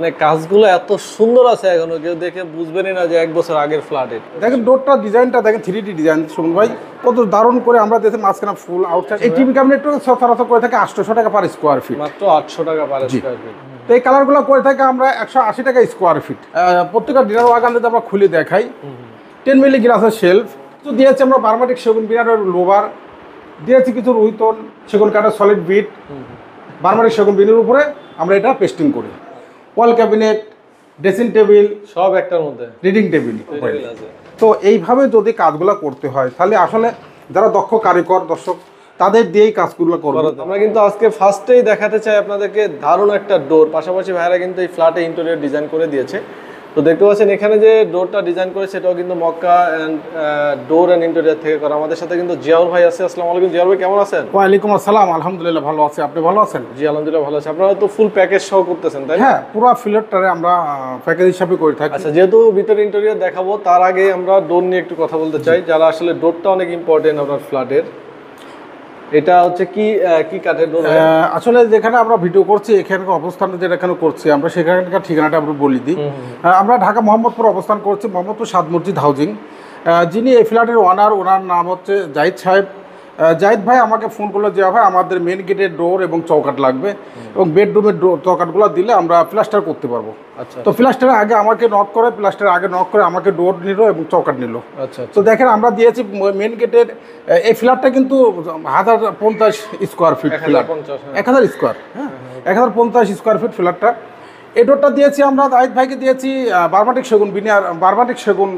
মানে কাজগুলো এত সুন্দর আছে, এখনো কেউ দেখে বুঝবেনই না যে 1 বছর আগের ফ্ল্যাটের। দেখেন ডোরটা ডিজাইনটা দেখেন 3D ডিজাইন সুমন ভাই, কত দারুণ করে আমরা দেখে মাঝখানে ফুল আউটসাইড। এই টিভি ক্যাবিনেটটা সচরাচর করে থাকে 800 টাকা পার স্কোয়ার ফিট, মাত্র 800 টাকা পার স্কয়ার ফিট। তো এই কালারগুলো করে থাকে আমরা 180 টাকা স্কোয়ার ফিট। প্রত্যেকটা ডিনার ওয়াগান যদি আমরা খুলে দেখাই, 10 মিলি গ্লাসের শেলফ দিয়েছি আমরা, বার্মাটিক সেগুন বিনারের লোভার দিয়েছি, কিছু রুইতন সেগুন কাঠের সলিড বিট, বার্মাটিক সেগুন বিনের উপরে আমরা এটা পেস্টিং করি। ওয়াল ক্যাবিনেট, ড্রেসিং টেবিল সব একটার মধ্যে, রিডিং টেবিল। তো এইভাবে যদি কাজগুলো করতে হয় তাহলে আসলে যারা দক্ষ কারিগর দর্শক তাদের দিয়েই কাজগুলো করবো। আমরা কিন্তু আজকে ফার্স্টেই দেখাতে চাই আপনাদেরকে দারুণ একটা ডোর, পাশাপাশি ভাইরা কিন্তু এই ফ্ল্যাটে ইন্টেরিয়র ডিজাইন করে দিয়েছে। তো দেখতে পাচ্ছেন এখানে যে ডোরটা ডিজাইন করে সেটাও কিন্তু মক্কা এন্ড ডোর এন্ড ইন্টেরিয়র থেকে করা। আমাদের সাথে কিন্তু জিয়াউর ভাই আছে। আসসালামু আলাইকুম জিয়াউর ভাই, কেমন আছেন? ওয়ালাইকুম আসসালাম, আলহামদুলিল্লাহ ভালো আছি, আপনি ভালো আছেন? জি আলহামদুলিল্লাহ ভালো আছি। আপনারা তো ফুল প্যাকেজ সহ করতেছেন তাই না? হ্যাঁ, পুরো ফ্ল্যাটটারে আমরা প্যাকেজ হিসাবে করে থাকি। আচ্ছা, যেহেতু ভিতরে ইন্টেরিয়র দেখাবো তার আগে আমরা ডোর নিয়ে একটু কথা বলতে চাই। যারা আসলে ডোরটা অনেক ইম্পর্টেন্ট আপনার ফ্ল্যাটের, এটা হচ্ছে কি কি কাঠের ডোর? আসলে যেখানে আমরা ভিডিও করছি এখানকার অবস্থান যেখানে করছি আমরা সেখানকার ঠিকানাটা আমরা বলে দিই। আমরা ঢাকা মোহাম্মদপুর অবস্থান করছি, মোহাম্মদপুর সাদ মসজিদ হাউজিং। যিনি এই ফ্ল্যাটের ওনার, ওনার নাম হচ্ছে জাহিদ সাহেব। জাহিদ ভাই আমাকে ফোন করলো যে ভাই আমাদের মেন গেটের ডোর এবং চৌকাট লাগবে, এবং বেডরুমের চৌকাটগুলো দিলে আমরা প্লাস্টার করতে পারবো। আচ্ছা, তো প্লাস্টারের আগে আমাকে নক করে, প্লাস্টারের আগে নক করে আমাকে ডোর নিল এবং চৌকাট নিল। আচ্ছা, তো দেখেন আমরা দিয়েছি মেন গেটের। এই ফ্ল্যাটটা কিন্তু 1050 স্কোয়ার ফিট ফ্ল্যাট, 1000 স্কোয়ার, হ্যাঁ 1050 স্কোয়ার ফিট ফ্ল্যাটটা। এই ডোরটা দিয়েছি আমরা জাহিদ ভাইকে দিয়েছি বার্মাটিক সেগুন বিনিয়ার, বার্মাটিক সেগুন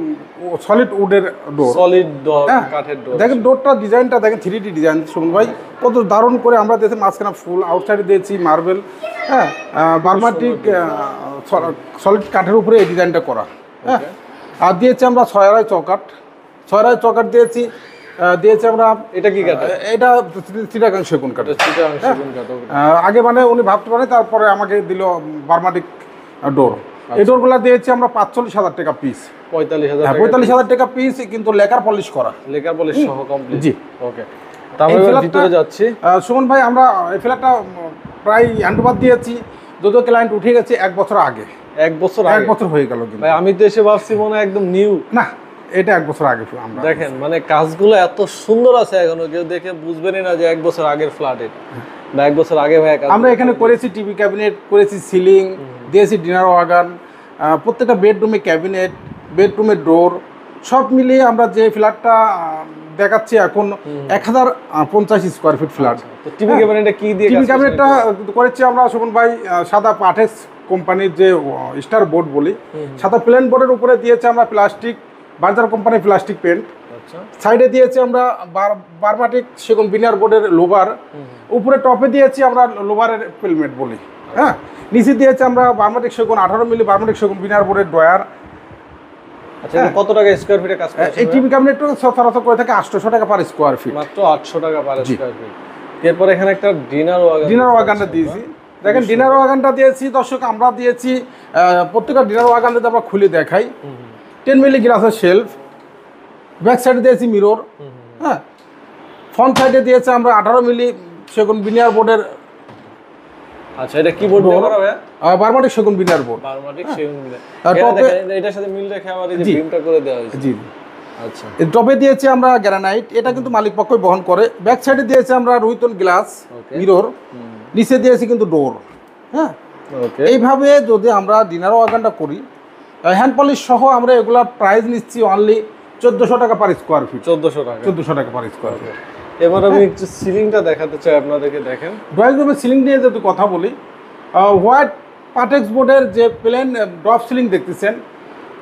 সলিড উডের ডোর, সলিড ডোর, কাঠের ডোর। দেখেন ডোরটা ডিজাইনটা দেখেন 3D ডিজাইন সুমন ভাই, কত দারুণ করে আমরা দেখে মাঝখানে ফুল আউটসাইডে দিয়েছি মার্বেল, হ্যাঁ বার্মাটিক সলিড কাঠের উপরে এই ডিজাইনটা করা। হ্যাঁ, আর দিয়েছি আমরা 6 আড়াই চৌকাট, 6 আড়াই চৌকাট দিয়েছি। দিয়েছি আমরা, এটা কি কাঠ? এটা চিটাগাং সেগুন কাঠ। আগে মানে উনি ভাবতে পারে, তারপরে আমাকে দিল বার্মাটিক ডোর। এই ডোরগুলো দিয়েছি আমরা 45,000 টাকা পিস। 45,000 টাকা পিস, কিন্তু লেকার পলিশ করা, লেকার পলিশ সহ কমপ্লিট। জি, ওকে। তারপরে ভিতরে যাচ্ছি। সুমন ভাই আমরা এই ফ্ল্যাটটা প্রায় হ্যান্ডওভার দিয়েছি, যদিও ক্লায়েন্ট উঠে গেছে 1 বছর আগে। 1 বছর? 1 বছর হয়ে গেল। কিন্তু ভাই আমি তো এসে ভাবছি মনে হয় একদম নিউ। না, এটা 1 বছর আগে। আমরা দেখেন মানে কাজগুলো এত সুন্দর আছে, এখনো কেউ দেখে বুঝবেনই না যে 1 বছর আগের ফ্ল্যাটের বা 1 বছর আগে ভাই কাজ। আমরা এখানে করেছি টিভি ক্যাবিনেট, করেছি সিলিং, দিয়েছি ডিনার ওয়াগান, প্রত্যেকটা বেডরুমে ক্যাবিনেট, বেডরুমের ডোর, সব মিলিয়ে আমরা যে ফ্ল্যাটটা দেখাচ্ছি এখন 1050 স্কোয়ার ফিট ফ্ল্যাট। টিভি ক্যাবিনেটটা কি দিয়ে? টিভি ক্যাবিনেটটা করেছি আমরা সুমন ভাই সাদা পাটেক্স কোম্পানির যে স্টার বোর্ড বলি, সাদা প্লেন বোর্ডের উপরে দিয়েছি আমরা প্লাস্টিক, বাজার কোম্পানির প্লাস্টিক পেন্ট। সাইডে দিয়েছি আমরা বার্মাটিক সেগুন বিনার বোর্ডের লোভার, উপরে টপে দিয়েছি আমরা লোভারের পেলমেট বলি। হ্যাঁ, নিচে দিয়েছি আমরা বার্মাটিক সেগুন 18 মিলি বার্মাটিক সেগুন বিনার বোর্ডের ড্রয়ার। আচ্ছা, কত টাকা স্কয়ার ফিটে কাজ করছে? এই টিভি ক্যাবিনেটটা সচরাচর করে থাকে 800 টাকা পার স্কোয়ার ফিট, মাত্র 800 টাকা পার স্কয়ার ফিট। এরপর এখানে একটা ডিনার ওয়াগানটা দিয়েছি। দেখেন ডিনার ওয়াগানটা দিয়েছি দর্শক, আমরা দিয়েছি প্রত্যেকটা ডিনার ওয়াগান যদি আমরা খুলে দেখাই, 10 মিলি গ্লাসের শেলফ, ব্যাক সাইডে দিয়েছি মিরর, হ্যাঁ ফ্রন্ট সাইডে দিয়েছে আমরা 18 মিলি সেগুন বিনিয়ার বোর্ডের। আচ্ছা, এটা কি বোর্ড ব্যবহার হবে? বার্মাটিক সেগুন বিনিয়ার বোর্ড, বার্মাটিক সেগুন বিনিয়ার। এটার সাথে মিল রেখে আবার এই যে বিমটা করে দেওয়া হয়েছে। জি, আচ্ছা। এই টপে দিয়েছি আমরা গ্রানাইট, এটা কিন্তু মালিক পক্ষই বহন করে। ব্যাক সাইডে দিয়েছি আমরা রুইতন গ্লাস মিরর, নিচে দিয়েছি কিন্তু ডোর। হ্যাঁ, এইভাবে যদি আমরা ডিনার ওয়াগানটা করি হ্যান্ড পলিশ সহ, আমরা এগুলার প্রাইস নিচ্ছি অনলি 1400 টাকা পার স্কোয়ার ফিট। 1400 টাকা পার স্কোয়ার ফিট। এবার আমি একটু সিলিংটা দেখাতে চাই আপনাদেরকে। দেখেন ড্রয়িং রুমের সিলিং নিয়ে যদি কথা বলি, হোয়াইট পাটেক্স বোর্ডের যে প্লেন ড্রপ সিলিং দেখতেছেন,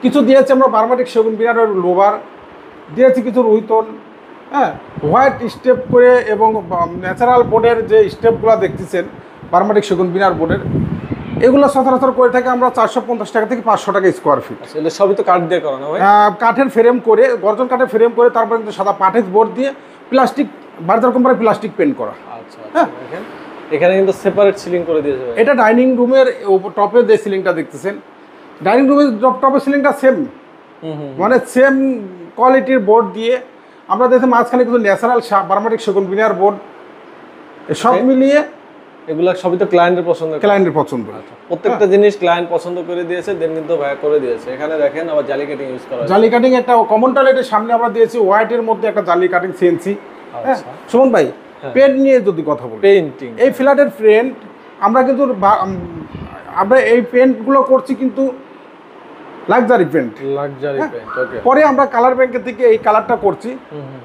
কিছু দিয়েছি আমরা বার্মাটিক সেগুন বিনারের লোভার, দিয়েছি কিছু রুইতন, হ্যাঁ হোয়াইট স্টেপ করে, এবং ন্যাচারাল বোর্ডের যে স্টেপগুলো দেখতেছেন বার্মাটিক সেগুন বিনার বোর্ডের, এগুলো সচরাচর করে থাকে আমরা 450 টাকা থেকে 500 টাকা স্কোয়ার ফিট। এগুলো সবই তো কাঠ দিয়ে করানো হয়, কাঠের ফ্রেম করে, গর্জন কাঠের ফ্রেম করে, তারপরে কিন্তু সাদা পাটেক্স বোর্ড দিয়ে প্লাস্টিক, বাজার কোম্পানির প্লাস্টিক পেন্ট করা। আচ্ছা, হ্যাঁ এখানে কিন্তু সেপারেট সিলিং করে দিয়েছে। এটা ডাইনিং রুমের টপে যে সিলিংটা দেখতেছেন, ডাইনিং রুমের টপের সিলিংটা সেম, মানে সেম কোয়ালিটির বোর্ড দিয়ে আমরা দেখতে, মাঝখানে কিন্তু ন্যাচারাল বার্মাটিক সেগুন বিনিয়ার বোর্ড, সব মিলিয়ে এগুলা সবই তো ক্লায়েন্টের পছন্দ। ক্লায়েন্টের পছন্দ। প্রত্যেকটা জিনিস ক্লায়েন্ট পছন্দ করে দিয়েছে, দেন কিন্তু ভাইয়া করে দিয়েছে। এখানে দেখেন আবার জালি কাটিং ইউজ করা হয়েছে। জালি কাটিং একটা কমন টয়লেটের সামনে আমরা দিয়েছি হোয়াইটের মধ্যে একটা জালি কাটিং সিএনসি। হ্যাঁ সুমন ভাই, পেন্ট নিয়ে যদি কথা বলি, পেইন্টিং এই ফ্ল্যাটের পেন্ট আমরা কিন্তু আমরা এই পেন্টগুলো করছি কিন্তু লাক্সারি পেন্ট। লাক্সারি পেইন্ট, ওকে। পরে আমরা কালার ব্যাংকের থেকে এই কালারটা করছি।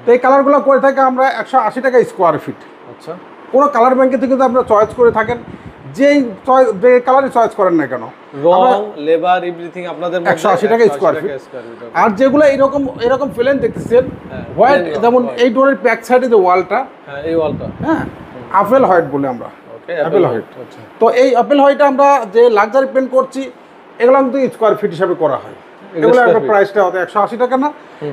তো এই কালারগুলো করে থাকি আমরা 180 টাকা স্কোয়ার ফিট। আচ্ছা, কোনো কালার ব্যাংকের থেকে যদি আপনারা চয়েস করে থাকেন, যে কালারই চয়েস করেন না কেন, রং, লেবার, এভরিথিং আপনাদের মধ্যে 180 টাকা স্কোয়ার ফিট। আর যেগুলো এরকম প্লেন দেখতেছেন হোয়াইট, যেমন এই ডোরের ব্যাক সাইডে যে ওয়ালটা, হ্যাঁ এই ওয়ালটা, হ্যাঁ আপেল হোয়াইট বলে আমরা, ওকে আপেল হোয়াইট। আচ্ছা, তো এই আপেল হোয়াইটটা আমরা যে লাক্সারি পেন্ট করছি, এগুলো কিন্তু স্কোয়ার ফিট হিসাবে করা হয়। এগুলো একটা প্রাইসটা হতে 180 টাকা না,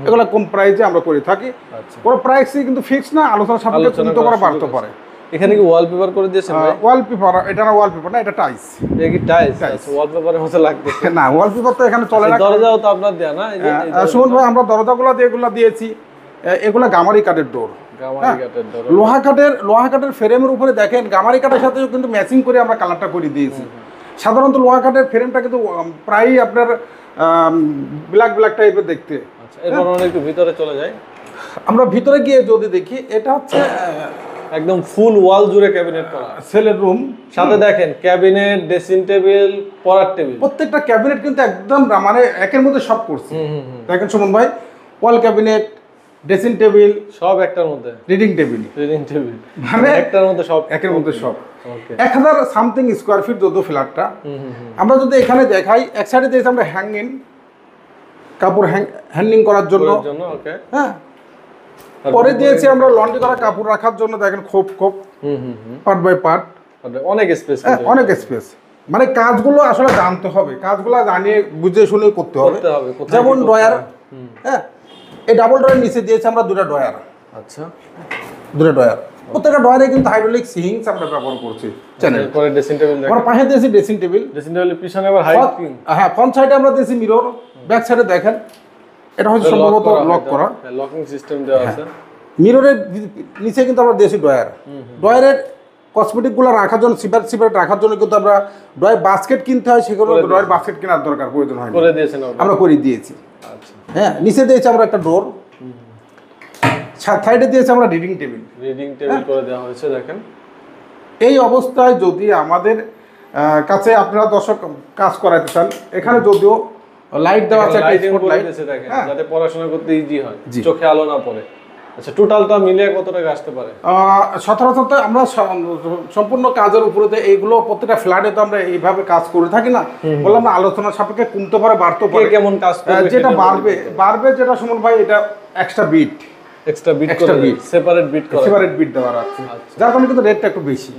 এগুলো কম প্রাইসে আমরা করে থাকি। আচ্ছা, কোনো প্রাইসই কিন্তু ফিক্স না, আলোচনা সাপেক্ষে কমতে পারে বাড়তে পারে। এখানে কি ওয়ালপেপার করে দিয়েছেন ভাই? ওয়ালপেপার, এটা না ওয়ালপেপার না, এটা টাইলস। এটা কি টাইলস? আচ্ছা, ওয়ালপেপারের মতো লাগতেছে না, ওয়ালপেপার তো এখানে চলে না। দরজাও তো আপনার দেয়া না? এই যে সুমন ভাই, আমরা দরজাগুলো যেগুলো দিয়েছি এগুলো গামারি কাঠের ডোর। গামারি কাঠের ডোর, লোহা কাঠের ফ্রেমের উপরে দেখেন গামারি কাঠের সাথে কিন্তু ম্যাচিং করে আমরা কালারটা করে দিয়েছি। সাধারণত লোহা কাঠের ফ্রেমটা কিন্তু প্রায়ই আপনার ব্ল্যাক টাইপের দেখতে। আচ্ছা, এরপর আমরা একটু ভিতরে চলে যাই। আমরা ভিতরে গিয়ে যদি দেখি, এটা হচ্ছে একদম ফুল ওয়াল জুড়ে ক্যাবিনেট করা, সেলের রুম। সাথে দেখেন ক্যাবিনেট, ড্রেসিং টেবিল, পড়ার টেবিল, প্রত্যেকটা ক্যাবিনেট কিন্তু একদম মানে একের মধ্যে সব করছে। দেখেন সুমন ভাই, ওয়াল ক্যাবিনেট, ড্রেসিং টেবিল, সব একটার মধ্যে, রিডিং টেবিল, মানে একটার মধ্যে সব, একের মধ্যে সব। ওকে, 1000 সামথিং স্কোয়ার ফিট যত ফ্ল্যাটটা। আমরা যদি এখানে দেখাই, এক সাইডে দিয়েছি আমরা হ্যাঙ্গিং, কাপড় হ্যাঙ্গিং করার জন্য। ওকে, হ্যাঁ, পরে দিয়েছি আমরা লন্ড্রি করা কাপড় রাখার জন্য। দেখেন খোপ পার্ট বাই পার্ট, অনেক স্পেস, অনেক স্পেস। মানে কাজগুলো আসলে জানতে হবে, কাজগুলো জানিয়ে বুঝে শুনে করতে হবে। যেমন ড্রয়ার, হ্যাঁ এই ডাবল ড্রয়ার নিচে দিয়েছি আমরা দুটো ড্রয়ার। আচ্ছা, দুটো ড্রয়ার, প্রত্যেকটা ড্রয়ারে কিন্তু হাইড্রোলিক সিঙ্কস আমরা ব্যবহার করছি। চ্যানেল পরে ড্রেসিং টেবিল, আমরা পাশে দিয়েছি ড্রেসিং টেবিল, পিছনে আবার হাইট, হ্যাঁ ফ্রন্ট সাইডে আমরা দিয়েছি মিরর, ব্যাক সাইডে দেখেন এটা হচ্ছে সম্ভবত লক করা, লকিং সিস্টেম দেওয়া আছে। মিররের নিচে কিন্তু আমরা দিয়েছি ড্রয়ার। ড্রয়ারের কসমেটিকগুলো রাখার জন্য, সিপারেট রাখার জন্য কিন্তু আমরা ড্রয়ার বাস্কেট কিনতে হয়, সেগুলো ড্রয়ার বাস্কেট কেনার দরকার প্রয়োজন হয়, করে দিয়েছেন আমরা করে দিয়েছি। আচ্ছা, হ্যাঁ, নিচে দিয়েছি আমরা একটা ডোর, সাইডে দিয়েছি আমরা রিডিং টেবিল করে দেওয়া হয়েছে। দেখেন এই অবস্থায় যদি আমাদের কাছে আপনারা দর্শক কাজ করাতে চান, এখানে যদিও লাইট দেওয়া আছে, দেখেন যাতে পড়াশোনা করতে ইজি হয়, চোখে আলো না পড়ে। আচ্ছা, টোটালটা মিলিয়ে কত টাকা আসতে পারে? সচরাচর আমরা সম্পূর্ণ কাজের উপরে এইগুলো প্রত্যেকটা ফ্ল্যাটে তো আমরা এইভাবে কাজ করে থাকি না, বললাম না আলোচনা সাপেক্ষে কমতে পারে, বাড়তে পারে। কেমন কাজ করবে, যেটা বাড়বে যেটা সুমন ভাই, এটা এক্সট্রা বিট সেপারেট বিট দেওয়া আছে, যার কারণে কিন্তু রেটটা একটু বেশি।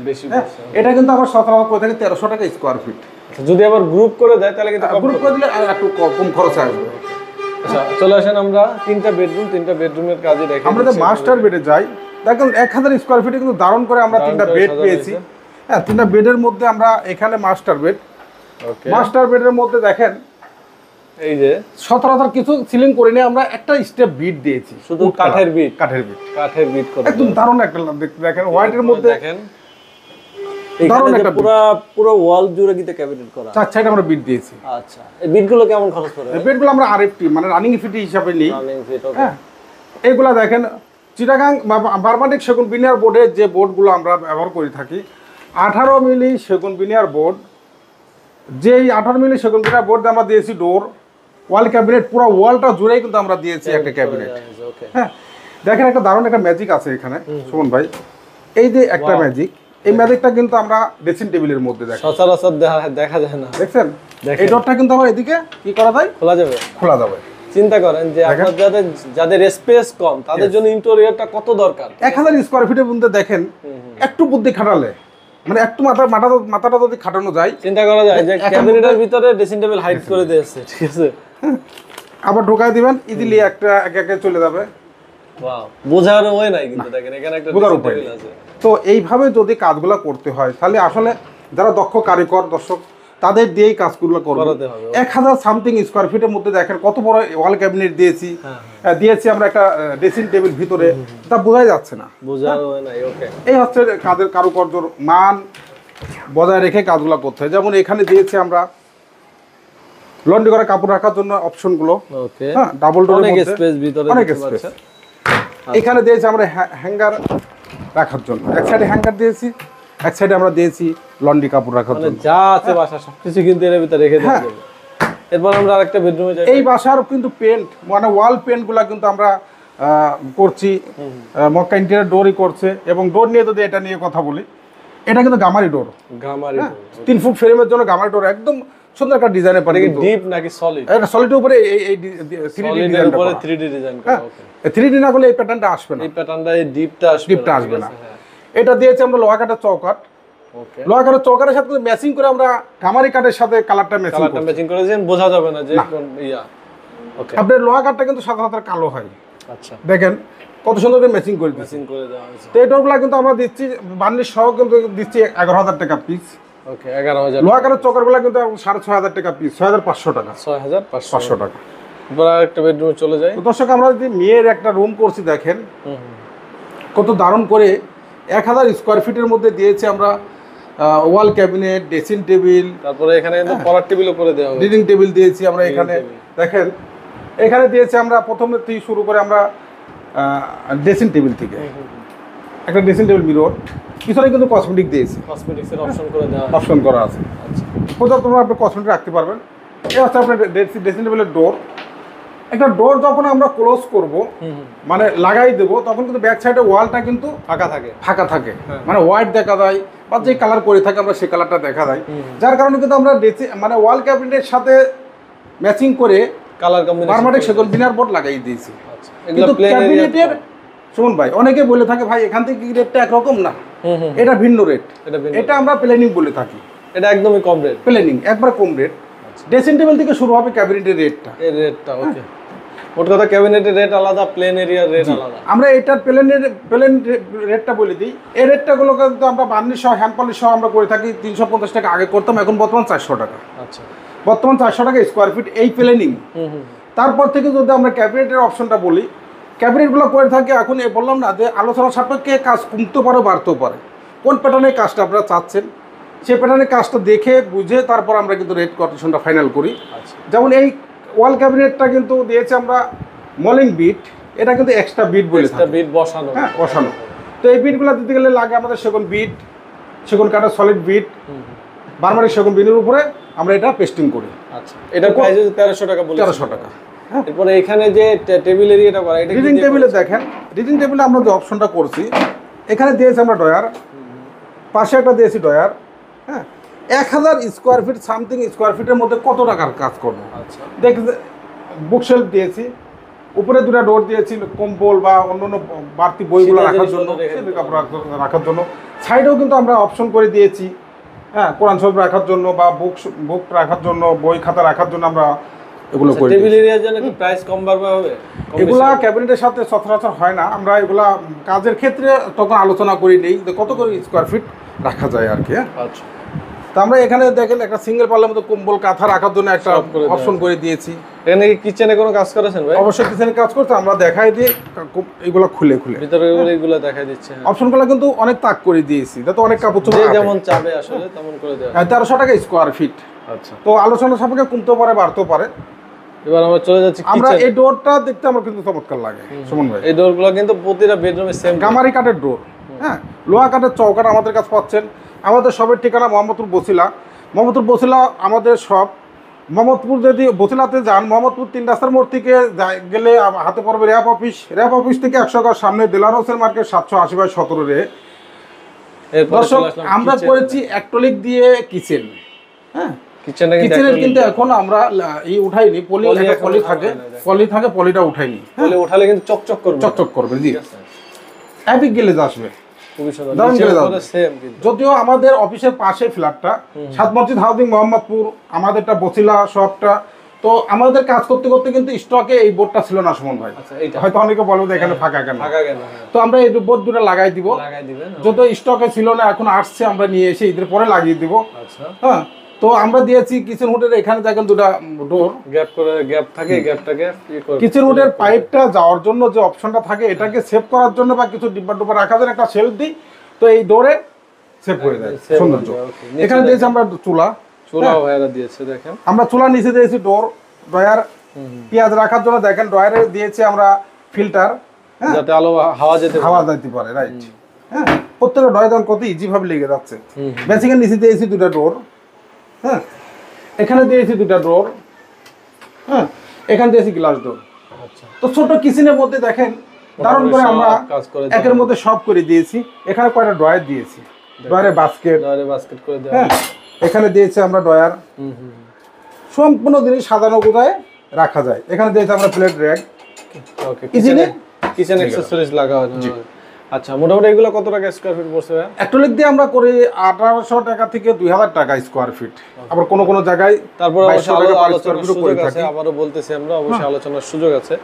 এটা কিন্তু আমরা সচরাচর করে থাকি 1300 টাকা স্কোয়ার ফিট। যদি আবার গ্রুপ করে দেয় তাহলে কিন্তু গ্রুপ করে দিলে একটু কম খরচ আসবে। আচ্ছা, চলে আসেন আমরা তিনটা বেডরুমের কাজে দেখি। আমরা যে মাস্টার বেডে যাই, দেখেন 1000 স্কোয়ার ফিটে কিন্তু দারুণ করে আমরা তিনটা বেড পেয়েছি। হ্যাঁ, তিনটা বেডের মধ্যে আমরা এখানে মাস্টার বেড, মাস্টার বেডের মধ্যে দেখেন এই যে সচরাচর কিছু সিলিং করে নিয়ে আমরা একটা স্টেপ বিট দিয়েছি, শুধু কাঠের বিট করে একদম দারুণ একটা দেখেন হোয়াইটের মধ্যে দেখেন দারুণ একটা পুরো ওয়াল জুড়ে কিন্তু ক্যাবিনেট করা, চার সাইডে আমরা বিট দিয়েছি। আচ্ছা, এই বিটগুলো কেমন খরচ পড়ে? বিটগুলো আমরা আরএফটি মানে রানিং ফিট হিসাবে নিই। হ্যাঁ, এইগুলা দেখেন চিটাগাং বারবানিক সেগুন বিনিয়ার বোর্ডের যে বোর্ডগুলো আমরা ব্যবহার করে থাকি, 18 মিলি সেগুন বিনিয়ার বোর্ড। যেই 18 মিলি সেগুন বিনিয়ার বোর্ড আমরা দিয়েছি ডোর, ওয়াল ক্যাবিনেট, পুরো ওয়ালটা জুড়েই কিন্তু আমরা দিয়েছি একটা ক্যাবিনেট। হ্যাঁ, দেখেন একটা দারুণ একটা ম্যাজিক আছে এখানে সুমন ভাই, এই যে একটা ম্যাজিক, এই ম্যাজিকটা কিন্তু আমরা ড্রেসিং টেবিলের মধ্যে দেখি, সচরাচর দেখা যায় না। দেখছেন এই ডোরটা কিন্তু আমার এদিকে কি করা যায়, খোলা যাবে। চিন্তা করেন যে আপনার যাদের স্পেস কম তাদের জন্য ইন্টেরিয়রটা কত দরকার। 1000 স্কোয়ার ফিটের মধ্যে দেখেন একটু বুদ্ধি খাটালে, মানে একটু মাথাটা যদি খাটানো যায়, চিন্তা করা যায় যে ক্যাবিনেটের ভিতরে ড্রেসিং টেবিল হাইড করে দিয়েছে, ঠিক আছে, আবার ঢোকায় দিবেন ইজিলি একটা একে চলে যাবে। ওয়াও, বোঝার ওয়ে নাই কিন্তু দেখেন এখানে একটা ড্রেসিং টেবিল আছে। তো এইভাবে যদি কাজগুলো করতে হয় তাহলে আসলে যারা দক্ষ কারিগর দর্শক তাদের দিয়েই কাজগুলো করতে হবে। 1000 সামথিং স্কোয়ার ফিটের মধ্যে দেখেন কত বড় ওয়াল ক্যাবিনেট দিয়েছি আমরা একটা ড্রেসিং টেবিল ভিতরে, তা বোঝাই যাচ্ছে না, বোঝার ওয়ে নাই। ওকে, এই হচ্ছে কাজের কারুকার্যর মান বজায় রেখে কাজগুলো করতে হয়। যেমন এখানে দিয়েছি আমরা লন্ড্রি করা কাপড় রাখার জন্য অপশনগুলো। ওকে, হ্যাঁ, ডাবল ডোরের অনেক মধ্যে স্পেস ভিতরে অনেক দেখতে স্পেস। পাচ্ছেন। এখানে দিয়েছি আমরা হ্যাঙ্গার রাখার জন্য, এক সাইডে হ্যাঙ্গার দিয়েছি, এক সাইডে আমরা দিয়েছি লন্ড্রি কাপড় রাখার মানে জন্য। যা আছে বাসা সবকিছু কিন্তু এর ভিতরে রেখে দেওয়া যাবে। এরপর আমরা আরেকটা বেডরুমে যাই। এই বাসার কিন্তু পেন্ট মানে ওয়াল পেন্টগুলো কিন্তু আমরা করছি, মক্কা ইন্টেরিয়র ডোরই করছে। এবং ডোর নিয়ে যদি এটা নিয়ে কথা বলি, এটা কিন্তু গামারি ডোর, গামারি 3 ফুট ফ্রেমের জন্য গামারি ডোর, একদম সুন্দর একটা ডিজাইনের পারে। এটা কি ডিপ নাকি সলিড? এটা সলিডের উপরে এই 3D সলিডের উপরে 3D ডিজাইন করা। ওকে, 3D না করলে এই প্যাটার্নটা আসবে না, এই প্যাটার্নটা এই ডিপটা আসবে ডিপটা আসবে না। এটা দিয়েছি আমরা লোহা কাঠের চৌকাঠ। ওকে, লোহা কাঠের চৌকাঠের সাথে ম্যাচিং করে আমরা গামারি কাঠের সাথে কালারটা ম্যাচিং কালারটা করি। ম্যাচিং করেছেন, বোঝা যাবে না যে কোন ইয়া। ওকে, আপনার লোহা কাঠটা কিন্তু সাধারণত কালো হয়, আচ্ছা, দেখেন কত সুন্দর করে ম্যাচিং করে দিচ্ছি। ম্যাচিং করে দেওয়া হয়েছে। তো এই ডোরগুলো কিন্তু আমরা দিচ্ছি বার্নিশ সহ কিন্তু দিচ্ছি 11,000 টাকা পিস। ওকে, 11,000, লোহা কাঠের চৌকাঠগুলো কিন্তু 6,500 টাকা পিস, 6,500 টাকা, 6,500 500 টাকা। এরপর আরেকটা বেডরুমে চলে যাই। তো দর্শক, আমরা যদি মেয়ের একটা রুম করছি, দেখেন কত দারুণ করে 1,000 স্কোয়ার ফিটের মধ্যে দিয়েছি আমরা ওয়াল ক্যাবিনেট, ড্রেসিং টেবিল, তারপরে এখানে কিন্তু পড়ার টেবিলও করে দেওয়া হবে। রিডিং টেবিল দিয়েছি আমরা এখানে। দেখেন এখানে দিয়েছি আমরা প্রথমে থেকে শুরু করে আমরা ড্রেসিং টেবিল থেকে একটা ড্রেসিং টেবিল মিরর, পিছনে কিন্তু কসমেটিক দিয়েছি, কসমেটিক্সের অপশন করে দেওয়া আছে। অপশন করা আছে। আচ্ছা, কোথাও তোমরা আপনি কসমেটিক রাখতে পারবেন। এই হচ্ছে আপনার ড্রেসিং টেবিলের ডোর। একটা ডোর যখন আমরা ক্লোজ করব, মানে লাগাই দেব, তখন কিন্তু ব্যাক সাইডে ওয়ালটা কিন্তু ফাঁকা থাকে। ফাঁকা থাকে, মানে হোয়াইট দেখা যায় বা যে কালার করে থাকে আমরা সেই কালারটা দেখা যায়। যার কারণে কিন্তু আমরা মানে ওয়াল ক্যাবিনেটের সাথে ম্যাচিং করে কালার কম্বিনেশন পার্মানেন্ট সেগুন বিনার বোর্ড লাগাই দিয়েছি। আচ্ছা, কিন্তু এগুলো প্লেন ক্যাবিনেটের শুনুন ভাই, অনেকে বলে থাকে ভাই এখান থেকে কি রেটটা একরকম না, এটা ভিন্ন রেট। এটা আমরা প্ল্যানিং বলে থাকি, এটা একদমই কম রেট। প্ল্যানিং একবার কম রেট। ড্রেসিং টেবিল থেকে শুরু হবে ক্যাবিনেটের রেটটা। এই রেটটা ওকে, মোট কথা ক্যাবিনেটের রেট আলাদা, প্লেন এরিয়ার রেট আলাদা। আমরা এটার প্লেন রেটটা বলে দিই। এই রেটটাগুলো কিন্তু আমরা বার্নিশ সহ হ্যান্ড পলিশ সহ আমরা করে থাকি 350 টাকা আগে করতাম, এখন বর্তমান 400 টাকা। আচ্ছা, বর্তমান 400 টাকা স্কোয়ার ফিট এই প্ল্যানিং। তারপর থেকে যদি আমরা ক্যাবিনেটের অপশনটা বলি, ক্যাবিনেটগুলো করে থাকি এখন বললাম না যে আলোচনা সাপেক্ষে কাজ কমতেও পারে বাড়তেও পারে। কোন প্যাটার্নের কাজটা আপনারা চাচ্ছেন সেই প্যাটার্নের কাজটা দেখে বুঝে তারপর আমরা কিন্তু রেট কোটেশনটা ফাইনাল করি। আচ্ছা, যেমন এই ওয়াল ক্যাবিনেটটা কিন্তু দিয়েছে আমরা মলিং বিট, এটা কিন্তু এক্সট্রা বিট বলে একটা বিট বসানো। হ্যাঁ, বসানো। তো এই বিটগুলো দিতে গেলে লাগে আমাদের সেগুন বিট, সেগুন কাঠের সলিড বিট, বারবারি সেগুন বিটের উপরে আমরা এটা পেস্টিং করি। আচ্ছা, এটা প্রাইস 1300 টাকা বলে। 1300 টাকা। এরপর এখানে যে টেবিল এরিয়াটা করা, এটা রিডিং টেবিলে দেখেন, রিডিং টেবিলে আমরা যে অপশনটা করছি, এখানে দিয়েছি আমরা ডয়ার, পাশে একটা দিয়েছি ডয়ার। হ্যাঁ, 1000 স্কোয়ার ফিট সামথিং স্কোয়ার ফিটের মধ্যে কত টাকার কাজ করবো। আচ্ছা, দেখ, বুকশেলফ দিয়েছি, উপরে 2টা ডোর দিয়েছি কম্বল বা অন্যান্য বাড়তি বইগুলো রাখার জন্য, রাখার জন্য। সাইডেও কিন্তু আমরা অপশন করে দিয়েছি, হ্যাঁ, কোরআন শরীফ রাখার জন্য বা বুক রাখার জন্য, বই খাতা রাখার জন্য আমরা এগুলো করি। টেবিল এরিয়ার জন্য কি প্রাইস কম বাড়বে হবে? এগুলা ক্যাবিনেটের সাথে সচরাচর হয় না, আমরা এগুলা কাজের ক্ষেত্রে তখন আলোচনা করি নেই যে কত করে স্কোয়ার ফিট রাখা যায় আর কি। আচ্ছা, তো আমরা এখানে দেখেন একটা সিঙ্গেল পাল্লার মতো কম্বল কাঁথা রাখার জন্য একটা অপশন করে দিয়েছি। এখানে কি কিচেনে কোনো কাজ করেছেন ভাই? অবশ্যই কিচেনে কাজ করতে আমরা দেখাই দিই এগুলো খুলে খুলে ভিতরে এগুলো দেখাই দিচ্ছে। অপশনগুলো কিন্তু অনেক তাক করে দিয়েছি, যাতে অনেক কাপড় যে যেমন চাবে আসলে তেমন করে দেওয়া। 1300 টাকা স্কোয়ার ফিট। আচ্ছা, তো আলোচনা সাপেক্ষে কমতেও পারে বাড়তেও পারে। এবার আমরা চলে যাচ্ছি আমরা কিচেন। এই ডোরটা দেখতে আমার কিন্তু চমৎকার লাগে সুমন ভাই। এই ডোরগুলো কিন্তু প্রতিটা বেডরুমে সেম গামারি কাঠের ডোর, হ্যাঁ, লোহা কাঠের চৌকাঠ আমাদের কাছে পাচ্ছেন। আমাদের সবের ঠিকানা মোহাম্মদপুর বছিলা। মোহাম্মদপুর বছিলা আমাদের সব। মোহাম্মদপুর যদি বছিলাতে যান, মোহাম্মদপুর 3 রাস্তার মোড় থেকে গেলে হাতে পড়বে র্যাপ অফিস। র্যাপ অফিস থেকে 100 গজ সামনে দিলার হোসেন মার্কেট 780/17 রে। দর্শক, আমরা করেছি অ্যাক্টোলিক দিয়ে কিচেন। হ্যাঁ, কিচেনের কিন্তু এখন আমরা এই উঠাইনি, পলি থাকে, পলিটা উঠাইনি। পলি উঠালে কিন্তু চকচক করবে, চকচক করবে। জি, এপিক গ্লেজ আসবে, খুবই সুন্দর। দারুণ নিচের গ্লেজ উপরে আসবে। সেম কিন্তু। যদিও আমাদের অফিসের পাশে ফ্ল্যাটটা, 7 মসজিদ হাউজিং মোহাম্মদপুর, আমাদেরটা বছিলা শপটা। তো আমাদের কাজ করতে করতে কিন্তু স্টকে এই বোর্ডটা ছিল না সুমন ভাই। আচ্ছা, এইটা হয়তো অনেকে বলবো যে এখানে ফাঁকা কেন। ফাঁকা কেন? হ্যাঁ, তো আমরা এই বোর্ড দুটো লাগাই দিব, লাগাই দিবেন। যত স্টকে ছিল না, এখন আসছে, আমরা নিয়ে এসে ঈদের পরে লাগিয়ে দিব। আচ্ছা, হ্যাঁ, তো আমরা দিয়েছি কিচেন হুডের এখানে দেখেন 2টা ডোর, গ্যাপ থাকে, গ্যাপটাকে কিচেন হুডের পাইপটা যাওয়ার জন্য যে অপশনটা থাকে, এটাকে সেভ করার জন্য বা কিছু ডিব্বা ডুব্বা রাখার জন্য একটা শেলফ দিই। তো এই ডোরে সেভ হয়ে যায় Save সৌন্দর্য। হয়ে যায়, okay। এখানে নিচে দিয়েছি আমরা চুলা, চুলাও ভাইরা দিয়েছে দেখেন। আমরা চুলার নিচে দিয়েছি ড্রয়ার, পেঁয়াজ রাখার জন্য দেখেন ড্রয়ারে দিয়েছি আমরা ফিল্টার, যাতে আলো হাওয়া যেতে হাওয়া যাইতে পারে, রাইট। হ্যাঁ, প্রত্যেকটা ড্রয়ার দেখুন কত ইজি ভাবে লেগে যাচ্ছে। বেসিকের নিচে দিয়েছি দুটো ডোর, হ্যাঁ, এখানে দিয়েছি দুটো ডোর, হ্যাঁ, এখানে দিয়েছি গ্লাস ডোর। আচ্ছা, তো ছোট কিচেনের মধ্যে দেখেন দারুণ করে আমরা কাজ করে একের মধ্যে সব করে দিয়েছি। এখানে কয়টা ড্রয়ার দিয়েছি, ড্রয়ারে বাস্কেট, ডয়ারে বাস্কেট করে দেওয়া। হ্যাঁ, এখানে দিয়েছি আমরা ড্রয়ার, সম্পূর্ণ জিনিস সাজানো গোছায় রাখা যায়। এখানে দিয়েছি আমরা প্লেট র্যাক, ওকে, ইজিলি কিচেন অ্যাকসেসরিজ লাগা হয়। আচ্ছা, মোটামুটি এগুলো কত টাকা স্কয়ার ফিট পড়ছে ভাই? অ্যাক্রিলিক দিয়ে আমরা করি 1800 টাকা থেকে 2000 টাকা স্কোয়ার ফিট। আবার কোন কোন জায়গায় তারপর অবশ্যই 2200 টাকা পার আলোচনার স্কয়ার ফিটও সুযোগ করে আছে, থাকি। আবারও বলতেছি আমরা অবশ্যই আলোচনার সুযোগ আছে।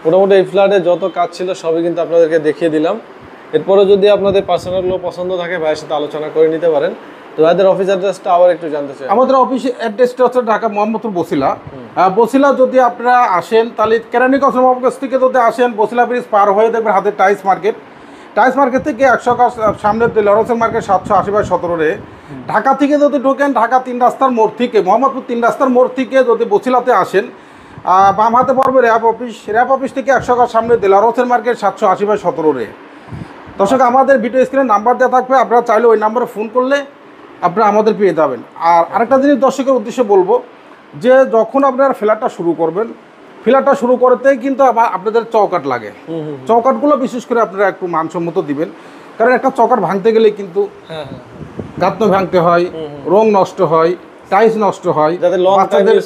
মোটামুটি এই ফ্ল্যাটে যত কাজ ছিল সবই কিন্তু আপনাদেরকে দেখিয়ে দিলাম। এরপরে যদি আপনাদের পার্সোনাল পছন্দ থাকে ভাইয়ের সাথে আলোচনা করে নিতে পারেন। তো ভাইদের অফিস অ্যাড্রেসটা আবার একটু জানতে চাই। আমাদের অফিস অ্যাড্রেসটা হচ্ছে ঢাকা মোহাম্মদপুর বসিলা। বসিলা যদি আপনারা আসেন তাহলে কেরানীগঞ্জ অফিস থেকে যদি আসেন, বসিলা ব্রিজ পার হয়ে দেখবেন হাতে টাইলস মার্কেট, টাইলস মার্কেট থেকে 100 গজ সামনে লরেন্সের মার্কেট 780/17 রে। ঢাকা থেকে যদি ঢোকেন, ঢাকা 3 রাস্তার মোড় থেকে, মোহাম্মদপুর 3 রাস্তার মোড় থেকে যদি বসিলাতে আসেন, বাম হাতে পড়বে র্যাব অফিস, র্যাব অফিস থেকে 100 গজ সামনে লরেন্সের মার্কেট 780/17 রে। দর্শক, আমাদের ভিডিও স্ক্রিনে নাম্বার দেওয়া থাকবে, আপনারা চাইলে ওই নাম্বারে ফোন করলে আপনারা আমাদের পেয়ে যাবেন। আর আরেকটা জিনিস দর্শকের উদ্দেশ্যে বলবো যে যখন আপনারা ফ্ল্যাটটা শুরু করবেন, ফ্ল্যাটটা শুরু করতেই কিন্তু আপনাদের চৌকাঠ লাগে। চৌকাঠগুলো বিশেষ করে আপনারা একটু মানসম্মত দিবেন, কারণ একটা চৌকাঠ ভাঙতে গেলে কিন্তু গাঁথনি ভাঙতে হয়, রং নষ্ট হয়, টাইলস নষ্ট হয়,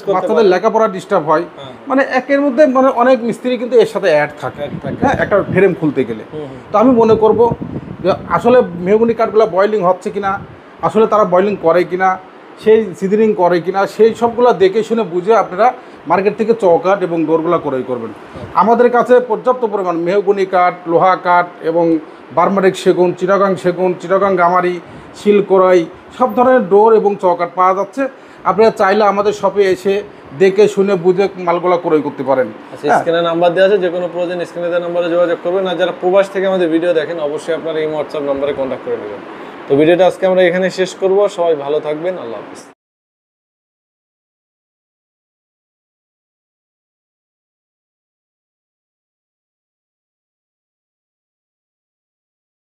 বাচ্চাদের লেখাপড়া ডিস্টার্ব হয়, মানে একের মধ্যে মানে অনেক মিস্ত্রি কিন্তু এর সাথে অ্যাড থাকে, হ্যাঁ, একটা ফ্রেম খুলতে গেলে। তো আমি মনে করব যে আসলে মেহগনি কাঠগুলো বয়েলিং হচ্ছে কিনা, আসলে তারা বয়েলিং করে কিনা, সেই সিজনিং করে কিনা, সেই সবগুলো দেখে শুনে বুঝে আপনারা মার্কেট থেকে চৌকাঠ এবং ডোরগুলো ক্রয় করবেন। আমাদের কাছে পর্যাপ্ত পরিমাণ মেহগনি কাঠ, লোহা কাঠ এবং বার্মারিক সেগুন, চিটাগাং গামারি, শিলকড়াই সব ধরনের ডোর এবং চৌকাঠ পাওয়া যাচ্ছে। আপনারা চাইলে আমাদের শপে এসে দেখে শুনে বুঝে মালগুলো ক্রয় করতে পারেন। আচ্ছা, স্ক্রিনে নাম্বার দেওয়া আছে, যে কোনো প্রয়োজন স্ক্রিনে দেওয়া নাম্বারে যোগাযোগ করবেন। আর যারা প্রবাস থেকে আমাদের ভিডিও দেখেন অবশ্যই আপনারা এই হোয়াটসঅ্যাপ নাম্বারে কন্ট্যাক্ট করে নেবেন। তো ভিডিওটা আজকে আমরা এখানে শেষ করব। সবাই ভালো থাকবেন, আল্লাহ হাফেজ।